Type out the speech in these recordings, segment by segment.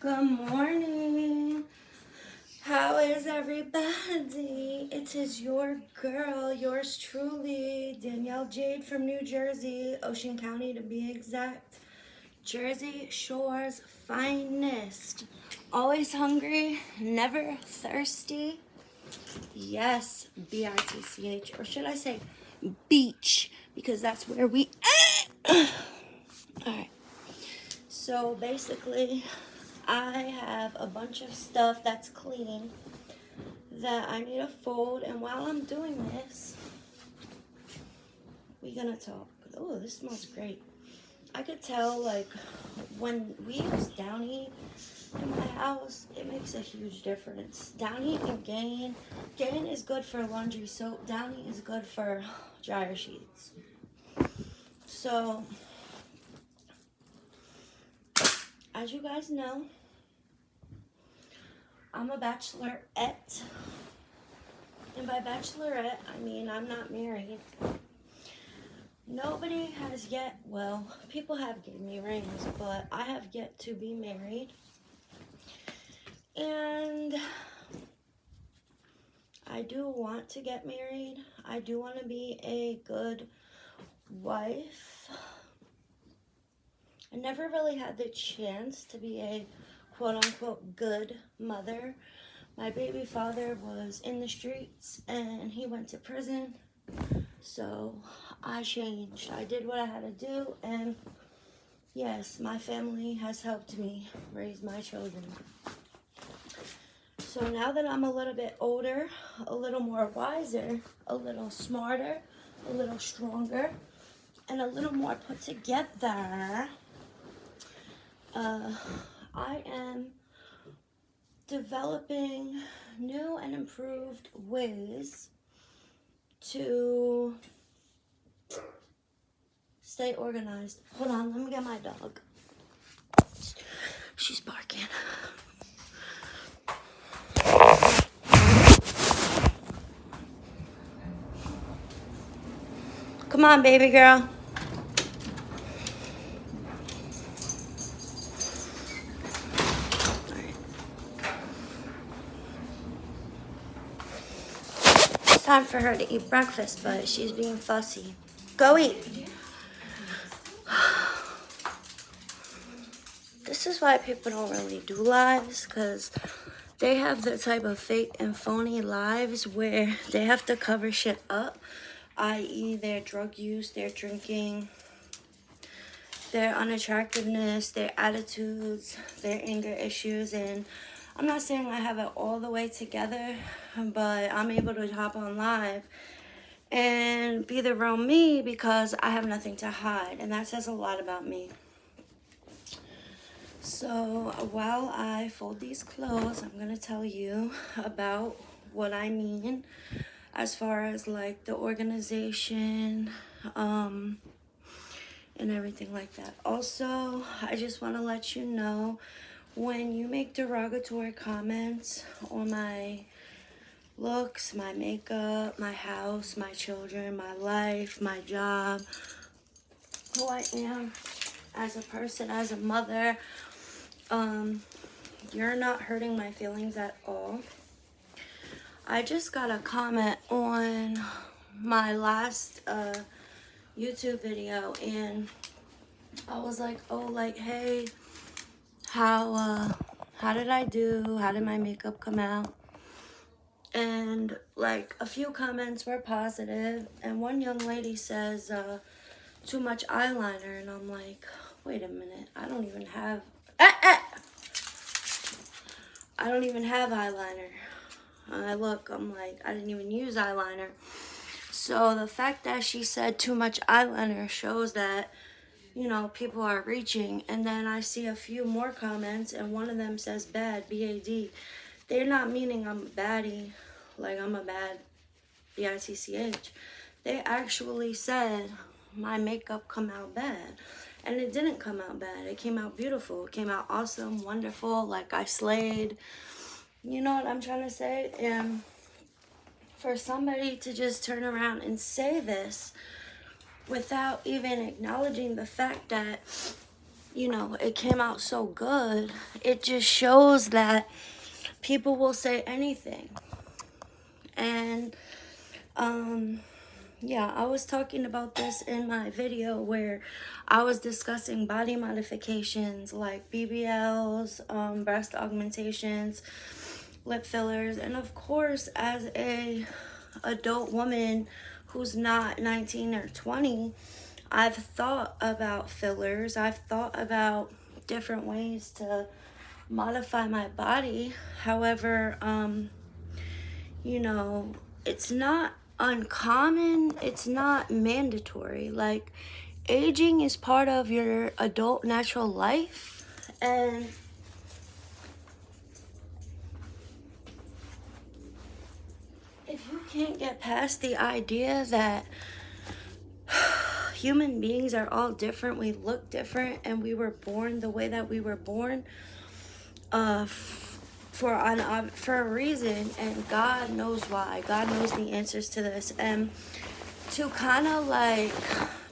Good morning. How is everybody? It is your girl, yours truly, Danielle Jade from New Jersey, Ocean County to be exact. Jersey Shore's finest. Always hungry, never thirsty. Yes, BITCH, or should I say beach, because that's where we at. Alright, so basically, I have a bunch of stuff that's clean that I need to fold, and while I'm doing this, we're gonna talk. Oh, this smells great. I could tell, like, when we use Downy in my house, it makes a huge difference. Downy and Gain. Gain is good for laundry soap. Downy is good for dryer sheets. So, as you guys know, I'm a bachelorette. And by bachelorette, I mean I'm not married. Nobody has yet, well, people have given me rings, but I have yet to be married. And I do want to get married. I do want to be a good wife. I never really had the chance to be a quote-unquote good mother. My baby father was in the streets and he went to prison. So I changed. I did what I had to do, and yes, my family has helped me raise my children. So now that I'm a little bit older, a little more wiser, a little smarter, a little stronger, and a little more put together, I am developing new and improved ways to stay organized. Hold on, let me get my dog. She's barking. Come on, baby girl. It's time for her to eat breakfast, but she's being fussy. Go eat. This is why people don't really do lives, because they have the type of fake and phony lives where they have to cover shit up, i.e. their drug use, their drinking, their unattractiveness, their attitudes, their anger issues. And I'm not saying I have it all the way together, but I'm able to hop on live and be the real me because I have nothing to hide, and that says a lot about me. So while I fold these clothes, I'm gonna tell you about what I mean as far as like the organization and everything like that. Also, I just want to let you know, when you make derogatory comments on my looks, my makeup, my house, my children, my life, my job, who I am as a person, as a mother, you're not hurting my feelings at all. I just got a comment on my last YouTube video, and I was like, oh, like, hey, how did I do? How did my makeup come out? And like a few comments were positive, and one young lady says too much eyeliner, and I'm like, wait a minute, I don't even have eyeliner. I'm like, I didn't even use eyeliner. So the fact that she said too much eyeliner shows that, you know, people are reaching. And then I see a few more comments, and one of them says bad, B-A-D. They're not meaning I'm a baddie, like I'm a bad, B-I-T-C-H. They actually said my makeup come out bad. And it didn't come out bad. It came out beautiful. It came out awesome, wonderful, like I slayed. You know what I'm trying to say? And for somebody to just turn around and say this without even acknowledging the fact that you know, it came out so good. It just shows that people will say anything. And yeah, I was talking about this in my video where I was discussing body modifications like BBLs, breast augmentations, lip fillers, and of course, as a adult woman who's not 19 or 20, I've thought about fillers. I've thought about different ways to modify my body. However, you know, it's not uncommon, it's not mandatory. Like, aging is part of your adult natural life, and if you can't get past the idea that human beings are all different, we look different, and we were born the way that we were born, for a reason, and God knows why. God knows the answers to this, and to kind of like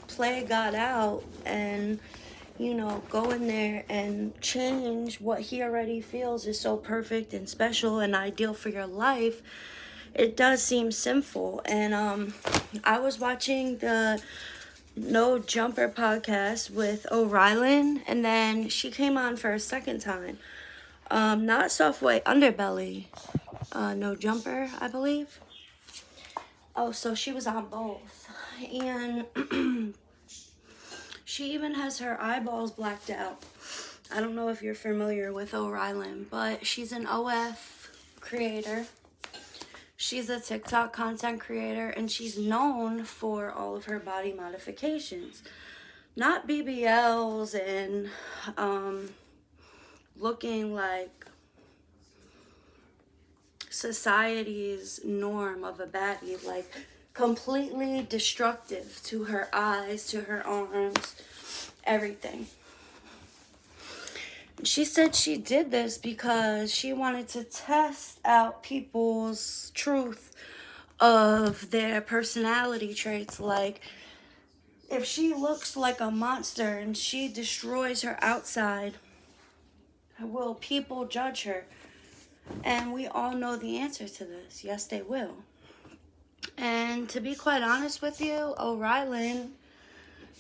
play God out and, you know, go in there and change what He already feels is so perfect and special and ideal for your life, it does seem sinful. And I was watching the No Jumper podcast with O'Reilly, and then she came on for a second time. Not Softway Underbelly, No Jumper, I believe. Oh, so she was on both. And she even has her eyeballs blacked out. I don't know if you're familiar with O'Reilly, but she's an OF creator. She's a TikTok content creator, and she's known for all of her body modifications. Not BBLs and looking like society's norm of a baddie, like completely destructive to her eyes, to her arms, everything. She said she did this because she wanted to test out people's truth of their personality traits. Like, if she looks like a monster and she destroys her outside, will people judge her? And we all know the answer to this. Yes, they will. And to be quite honest with you, O'Reilly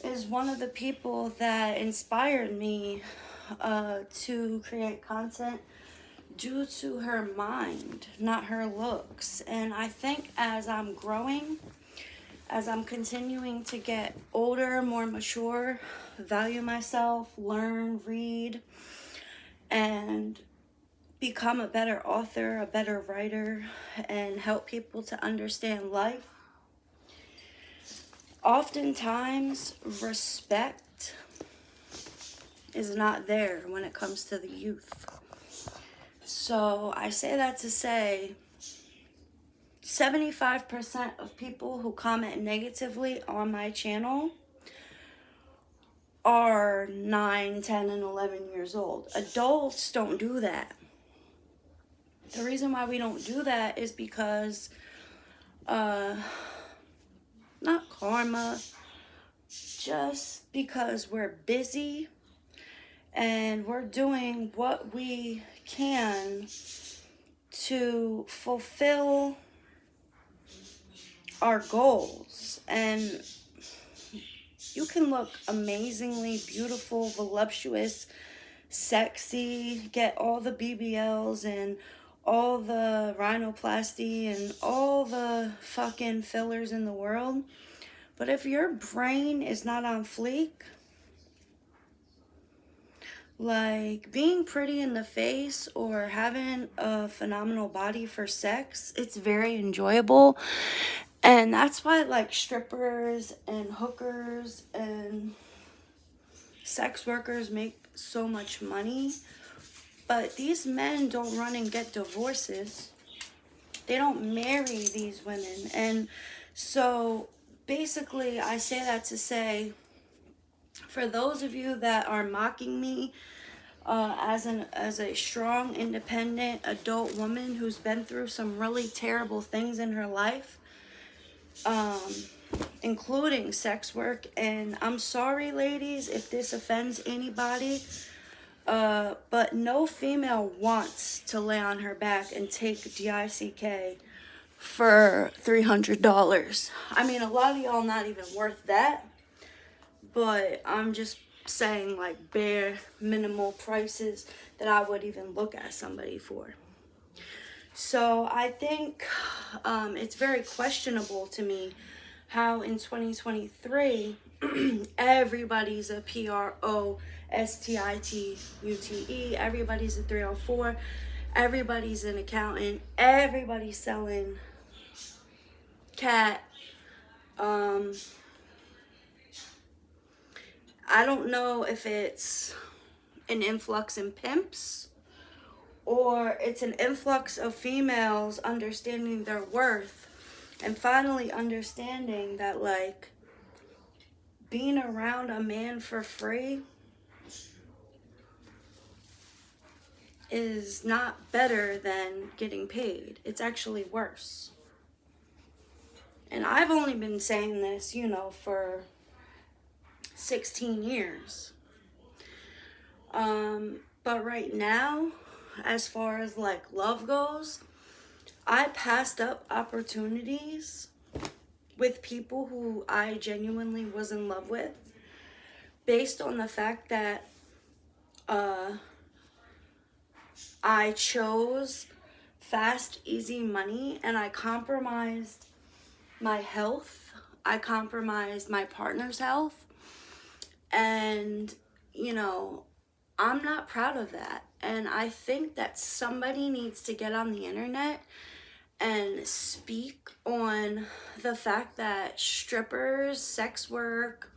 is one of the people that inspired me to create content due to her mind, not her looks. And I think as I'm growing, as I'm continuing to get older, more mature, value myself, learn, read, and become a better author, a better writer, and help people to understand life, oftentimes respect is not there when it comes to the youth. So I say that to say 75% of people who comment negatively on my channel are 9, 10, and 11 years old. Adults don't do that. The reason why we don't do that is because, not karma, just because we're busy and we're doing what we can to fulfill our goals. And you can look amazingly beautiful, voluptuous, sexy, get all the BBLs and all the rhinoplasty and all the fucking fillers in the world. But if your brain is not on fleek, like being pretty in the face or having a phenomenal body for sex, it's very enjoyable. And that's why like strippers and hookers and sex workers make so much money. But these men don't run and get divorces. They don't marry these women. And so basically I say that to say, for those of you that are mocking me as a strong, independent adult woman who's been through some really terrible things in her life, including sex work. And I'm sorry, ladies, if this offends anybody, but no female wants to lay on her back and take DICK for $300. I mean, a lot of y'all not even worth that, but I'm just saying, like, bare minimal prices that I would even look at somebody for. So I think it's very questionable to me how in 2023 everybody's a PROSTITUTE, everybody's a 304, everybody's an accountant, everybody's selling cat. I don't know if it's an influx in pimps or it's an influx of females understanding their worth and finally understanding that, like, being around a man for free is not better than getting paid. It's actually worse. And I've only been saying this, you know, for 16 years. But right now, as far as like love goes, I passed up opportunities with people who I genuinely was in love with based on the fact that I chose fast, easy money, and I compromised my health. I compromised my partner's health. And, you know, I'm not proud of that. And I think that somebody needs to get on the internet and speak on the fact that strippers, sex work,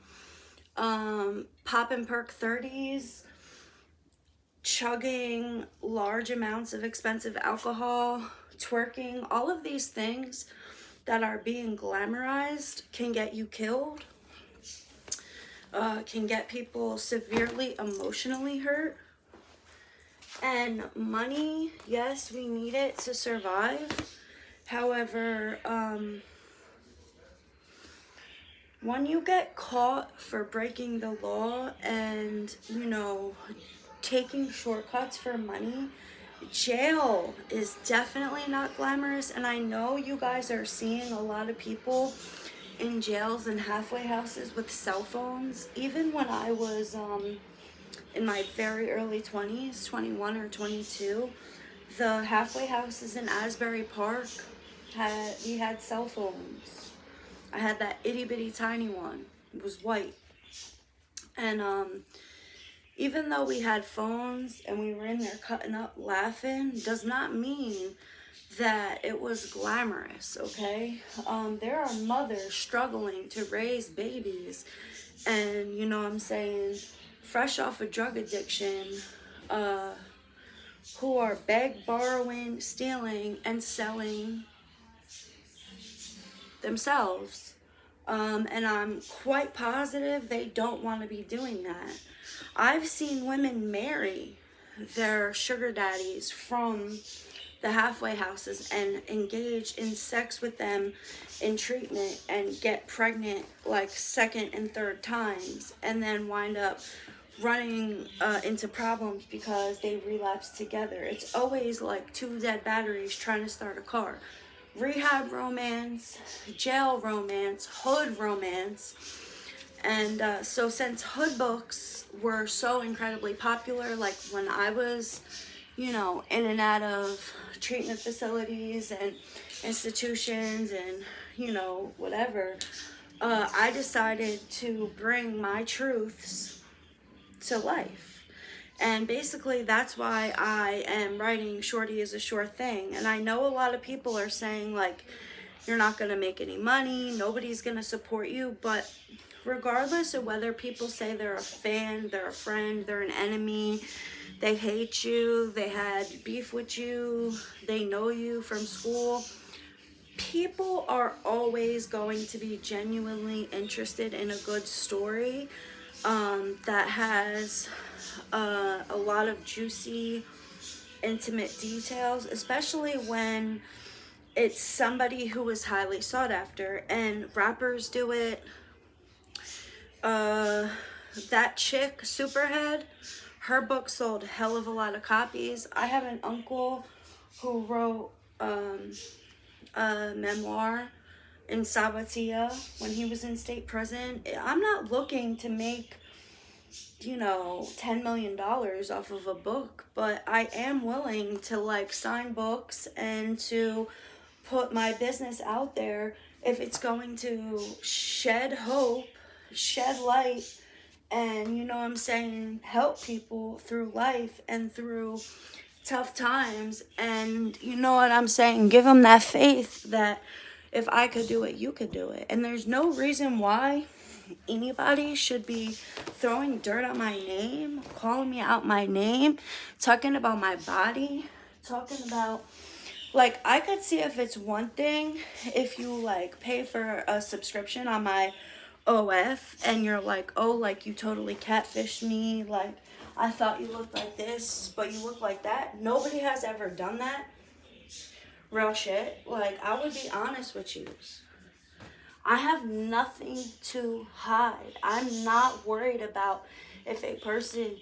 pop and perk 30s, chugging large amounts of expensive alcohol, twerking, all of these things that are being glamorized can get you killed, can get people severely emotionally hurt. And money, yes, we need it to survive. However, when you get caught for breaking the law and, you know, taking shortcuts for money, jail is definitely not glamorous. And I know you guys are seeing a lot of people in jails and halfway houses with cell phones. Even when I was in my very early 20s, 21 or 22, the halfway houses in Asbury Park we had cell phones. I had that itty bitty tiny one. It was white. And even though we had phones and we were in there cutting up laughing, does not mean that it was glamorous, okay? There are mothers struggling to raise babies and, you know what I'm saying, fresh off a drug addiction, who are borrowing, stealing, and selling themselves. And I'm quite positive they don't want to be doing that. I've seen women marry their sugar daddies from the halfway houses and engage in sex with them in treatment and get pregnant like second and third times and then wind up running into problems because they relapse together. It's always like two dead batteries trying to start a car. Rehab romance, jail romance, hood romance. And so since hood books were so incredibly popular, like when I was, you know, in and out of treatment facilities and institutions and, you know, whatever, I decided to bring my truths to life. And basically that's why I am writing Shorty is a Sure Thing. And I know a lot of people are saying, like, you're not going to make any money, nobody's going to support you, but regardless of whether people say they're a fan, they're a friend, they're an enemy, they hate you, they had beef with you, they know you from school, people are always going to be genuinely interested in a good story that has a lot of juicy, intimate details, especially when it's somebody who is highly sought after, and rappers do it. That chick, Superhead, her book sold a hell of a lot of copies. I have an uncle who wrote a memoir in Sabatia when he was in state prison. I'm not looking to make, $10 million off of a book, but I am willing to like sign books and to put my business out there if it's going to shed hope, shed light, and help people through life and through tough times. And give them that faith that if I could do it, you could do it. And there's no reason why anybody should be throwing dirt on my name, calling me out my name, talking about my body, talking about, like, I could see if it's one thing if you like pay for a subscription on my OF and you're like, oh, like, you totally catfished me, like, I thought you looked like this, but you look like that. Nobody has ever done that. Real shit. Like, I would be honest with you. I have nothing to hide. I'm not worried about if a person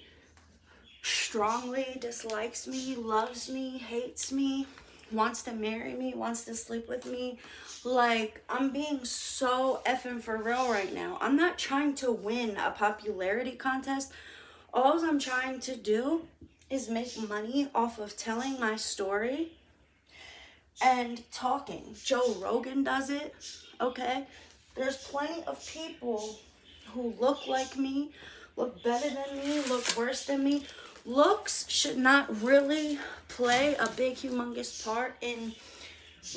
strongly dislikes me, loves me, hates me, wants to marry me, wants to sleep with me. Like, I'm being so effing for real right now. I'm not trying to win a popularity contest. All I'm trying to do is make money off of telling my story and talking. Joe Rogan does it, okay? There's plenty of people who look like me, look better than me, look worse than me. Looks should not really play a big, humongous part in,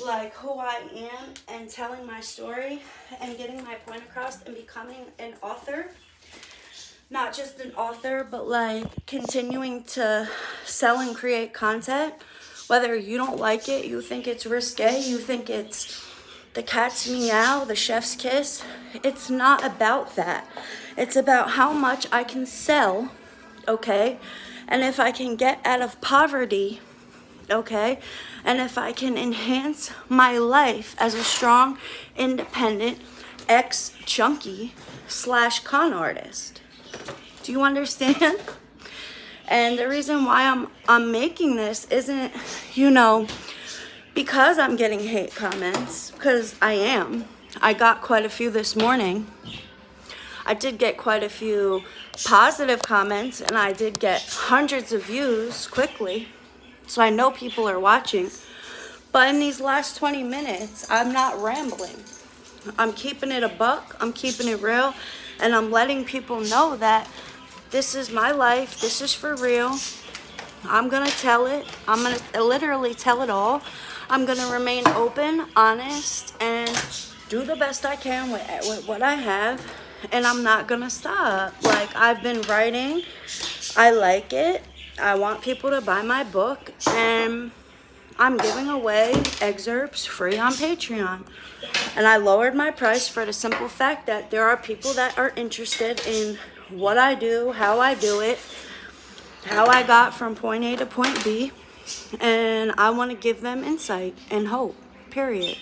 like, who I am and telling my story and getting my point across and becoming an author. Not just an author, but, like, continuing to sell and create content. Whether you don't like it, you think it's risque, you think it's the cat's meow, the chef's kiss. It's not about that. It's about how much I can sell, okay? And if I can get out of poverty, okay? And if I can enhance my life as a strong, independent, ex-junkie / con artist. Do you understand? And the reason why I'm making this isn't, because I'm getting hate comments, because I am. I got quite a few this morning. I did get quite a few positive comments, and I did get hundreds of views quickly. So I know people are watching. But in these last 20 minutes, I'm not rambling. I'm keeping it a buck, I'm keeping it real, and I'm letting people know that this is my life, this is for real. I'm gonna tell it. I'm gonna literally tell it all. I'm gonna remain open, honest, and do the best I can with what I have. And I'm not gonna stop. Like, I've been writing. I like it. I want people to buy my book. And I'm giving away excerpts free on Patreon. And I lowered my price for the simple fact that there are people that are interested in what I do, how I do it, how I got from point A to point B, and I want to give them insight and hope, period.